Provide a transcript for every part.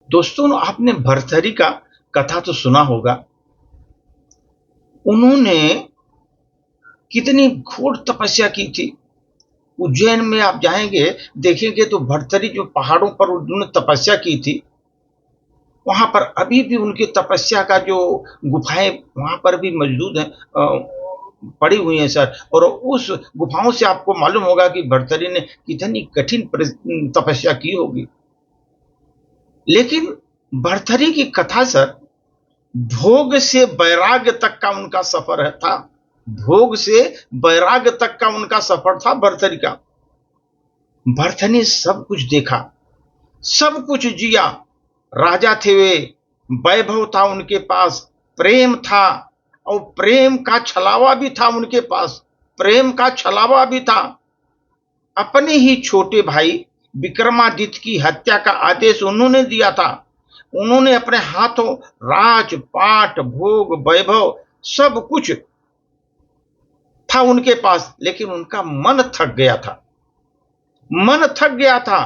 दोस्तों, आपने भर्तृहरि का कथा तो सुना होगा। उन्होंने कितनी घोर तपस्या की थी। उज्जैन में आप जाएंगे, देखेंगे तो भर्तृहरि जो पहाड़ों पर उन्होंने तपस्या की थी, वहां पर अभी भी उनकी तपस्या का जो गुफाएं वहां पर भी मौजूद हैं, पड़ी हुई हैं सर। और उस गुफाओं से आपको मालूम होगा कि भर्तृहरि ने कितनी कठिन तपस्या की होगी। लेकिन भर्तृहरि की कथा सर, भोग से वैराग्य तक का उनका सफर है था। भोग से वैराग्य तक का उनका सफर था भर्तृहरि का। भर्तृहरि ने सब कुछ देखा, सब कुछ जिया। राजा थे वे, वैभव था उनके पास, प्रेम था, और प्रेम का छलावा भी था उनके पास। प्रेम का छलावा भी था। अपने ही छोटे भाई विक्रमादित्य की हत्या का आदेश उन्होंने दिया था। उन्होंने अपने हाथों राजपाट, भोग, वैभव सब कुछ था उनके पास, लेकिन उनका मन थक गया था। मन थक गया था।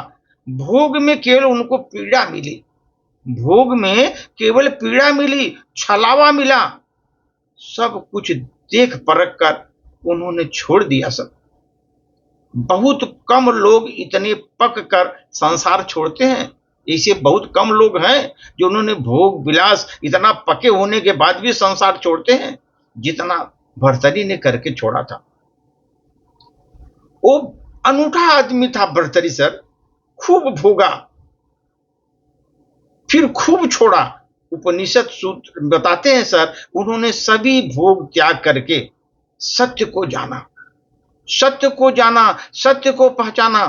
भोग में केवल उनको पीड़ा मिली। भोग में केवल पीड़ा मिली, छलावा मिला। सब कुछ देख परख कर उन्होंने छोड़ दिया सब। बहुत कम लोग इतने पक कर संसार छोड़ते हैं। ऐसे बहुत कम लोग हैं जो उन्होंने भोग विलास इतना पके होने के बाद भी संसार छोड़ते हैं, जितना भर्तृहरि ने करके छोड़ा था। वो अनूठा आदमी था भर्तृहरि सर। खूब भोगा, फिर खूब छोड़ा। उपनिषद सूत्र बताते हैं सर, उन्होंने सभी भोग त्याग करके सत्य को जाना, सत्य को जाना, सत्य को पहचाना।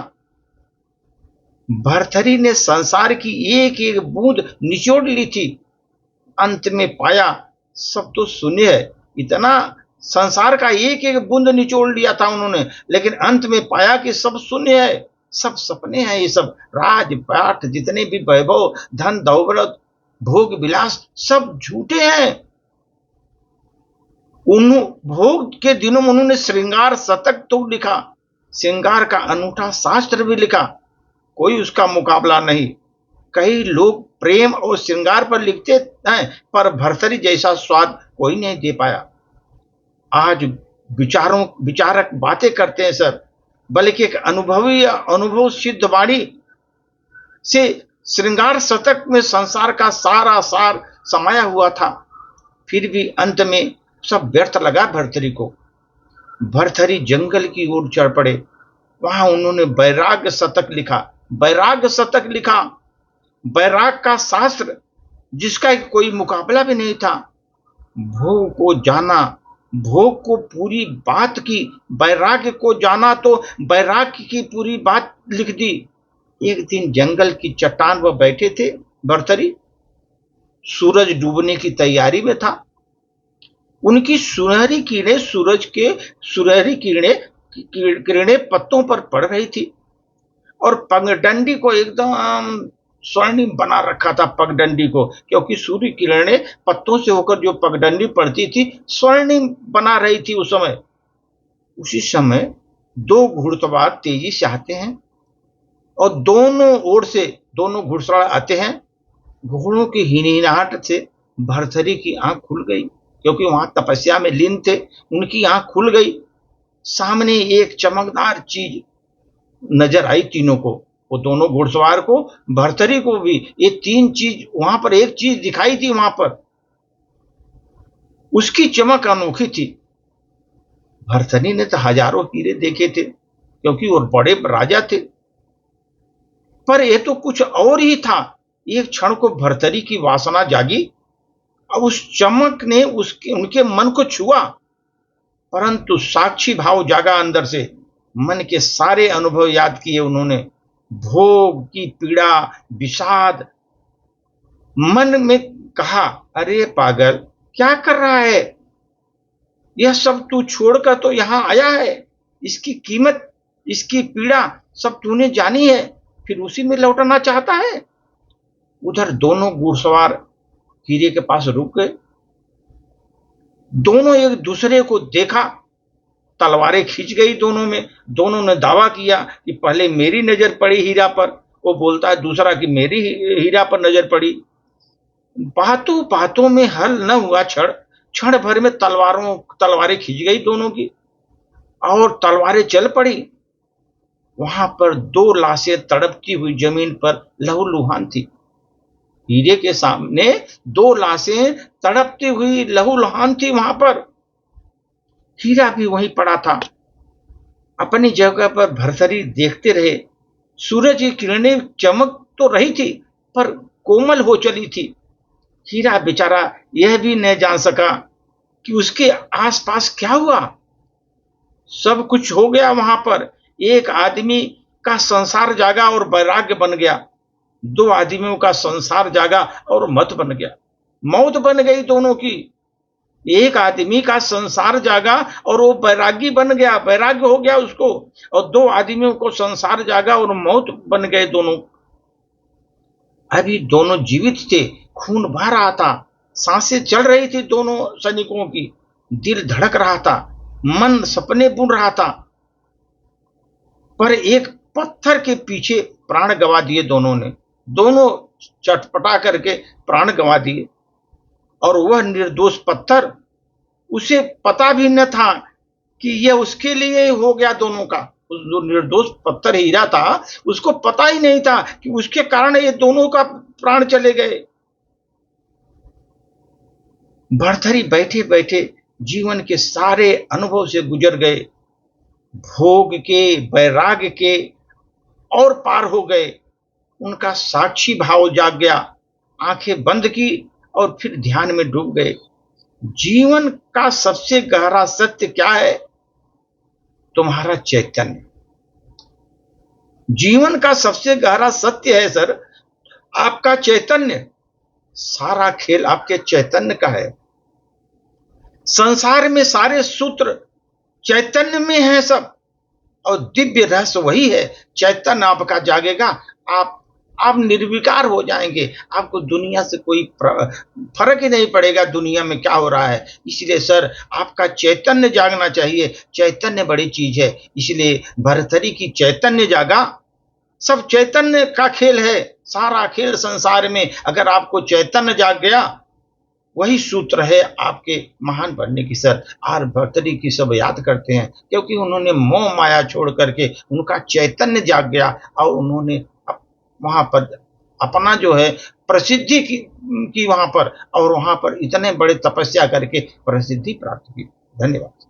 भर्तृहरि ने संसार की एक एक बूंद निचोड़ ली थी। अंत में पाया सब तो शून्य है। इतना संसार का एक एक बूंद निचोड़ लिया था उन्होंने, लेकिन अंत में पाया कि सब शून्य है, सब सपने हैं। ये सब राजपाट, जितने भी वैभव, धन दौलत, भोग विलास, सब झूठे हैं। उन भोग के दिनों में उन्होंने श्रृंगार शतक तो लिखा, श्रृंगार का अनूठा शास्त्र भी लिखा, कोई उसका मुकाबला नहीं। कई लोग प्रेम और श्रृंगार पर लिखते हैं, पर भर्तृहरि जैसा स्वाद कोई नहीं दे पाया। आज विचारक बातें करते हैं सर, बल्कि एक अनुभव सिद्ध वाणी से श्रृंगार शतक में संसार का सारा सार समाया हुआ था। फिर भी अंत में सब व्यर्थ लगा भर्तृहरि को। भर्तृहरि जंगल की ओर चढ़ पड़े। वहां उन्होंने वैराग्य शतक लिखा। वैराग्य शतक लिखा, वैराग का शास्त्र जिसका कोई मुकाबला भी नहीं था। भोग को जाना, भोग को पूरी बात की, वैराग्य को जाना तो वैराग्य की पूरी बात लिख दी। एक दिन जंगल की चट्टान पर बैठे थे भर्तृहरि, सूरज डूबने की तैयारी में था। उनकी सुनहरी किरणें, सूरज के सुनहरी किरणें पत्तों पर पड़ रही थी, और पगडंडी को एकदम स्वर्णिम बना रखा था। पगडंडी को, क्योंकि सूर्य किरणें पत्तों से होकर जो पगडंडी पड़ती थी, स्वर्णिम बना रही थी उस समय। उसी समय दो घुड़सवार तेजी से आते हैं, और दोनों ओर से दोनों घुड़सवार आते हैं। घोड़ों की हिनहिनाहट से भर्तृहरि की आंख खुल गई, क्योंकि वहां तपस्या में लीन थे। उनकी आंख खुल गई। सामने एक चमकदार चीज नजर आई तीनों को, वो दोनों घुड़सवार को, भर्तृहरि को भी। ये तीन चीज वहां पर, एक चीज दिखाई थी वहां पर, उसकी चमक अनोखी थी। भर्तृहरि ने तो हजारों हीरे देखे थे, क्योंकि वो बड़े राजा थे, पर ये तो कुछ और ही था। एक क्षण को भर्तृहरि की वासना जागी, अब उस चमक ने उनके मन को छुआ, परंतु साक्षी भाव जागा अंदर से। मन के सारे अनुभव याद किए उन्होंने, भोग की पीड़ा, विषाद। मन में कहा, अरे पागल, क्या कर रहा है? यह सब तू छोड़कर तो यहां आया है। इसकी कीमत, इसकी पीड़ा सब तूने जानी है, फिर उसी में लौटना चाहता है। उधर दोनों घुड़सवार हीरे के पास रुक गए। दोनों एक दूसरे को देखा, तलवारें खींच गई दोनों में। दोनों ने दावा किया कि पहले मेरी नजर पड़ी हीरा पर, वो बोलता है दूसरा कि मेरी हीरा पर नजर पड़ी। बातों बातों में हल न हुआ क्षण, क्षण भर में तलवारें खींच गई दोनों की और तलवारें चल पड़ी। वहां पर दो लाशें तड़पती हुई जमीन पर लहूलुहान थी। हीरे के सामने दो लाशें तड़पती हुई लहूलुहान थी वहां पर। हीरा भी वहीं पड़ा था, अपनी जगह पर भरसरी देखते रहे। सूरज की किरणें चमक तो रही थी पर कोमल हो चली थी। हीरा बेचारा यह भी न जान सका कि उसके आसपास क्या हुआ। सब कुछ हो गया वहां पर। एक आदमी का संसार जागा और वैराग्य बन गया। दो आदमियों का संसार जागा और मत बन गया। मौत बन गई दोनों की। एक आदमी का संसार जागा और वो वैरागी बन गया, वैराग्य हो गया उसको। और दो आदमियों को संसार जागा और मौत बन गए दोनों। अभी दोनों जीवित थे, खून बह रहा था, सांसें चल रही थी दोनों सैनिकों की, दिल धड़क रहा था, मन सपने बुन रहा था। पर एक पत्थर के पीछे प्राण गंवा दिए दोनों ने। दोनों चटपटा करके प्राण गंवा दिए। और वह निर्दोष पत्थर, उसे पता भी न था कि यह उसके लिए हो गया दोनों का। उस जो निर्दोष पत्थर हीरा था, उसको पता ही नहीं था कि उसके कारण ये दोनों का प्राण चले गए। भरथरी बैठे बैठे जीवन के सारे अनुभव से गुजर गए, भोग के, वैराग्य के और पार हो गए। उनका साक्षी भाव जाग गया, आंखें बंद की और फिर ध्यान में डूब गए। जीवन का सबसे गहरा सत्य क्या है? तुम्हारा चैतन्य। जीवन का सबसे गहरा सत्य है सर, आपका चैतन्य। सारा खेल आपके चैतन्य का है। संसार में सारे सूत्र चैतन्य में है सब, और दिव्य रहस्य वही है। चैतन्य आपका जागेगा, आप निर्विकार हो जाएंगे। आपको दुनिया से कोई फर्क ही नहीं पड़ेगा, दुनिया में क्या हो रहा है। इसलिए सर, आपका चैतन्य जागना चाहिए। चैतन्य बड़ी चीज है। इसलिए भरथरी की चैतन्य जागा। सब चैतन्य का खेल है। सारा खेल संसार में अगर आपको चैतन्य जाग गया, वही सूत्र है आपके महान बनने की सर। आर भरतरी की सब याद करते हैं क्योंकि उन्होंने मोह माया छोड़ करके उनका चैतन्य जाग गया और उन्होंने वहां पर अपना जो है प्रसिद्धि की वहां पर, और वहां पर इतने बड़े तपस्या करके प्रसिद्धि प्राप्त की। धन्यवाद।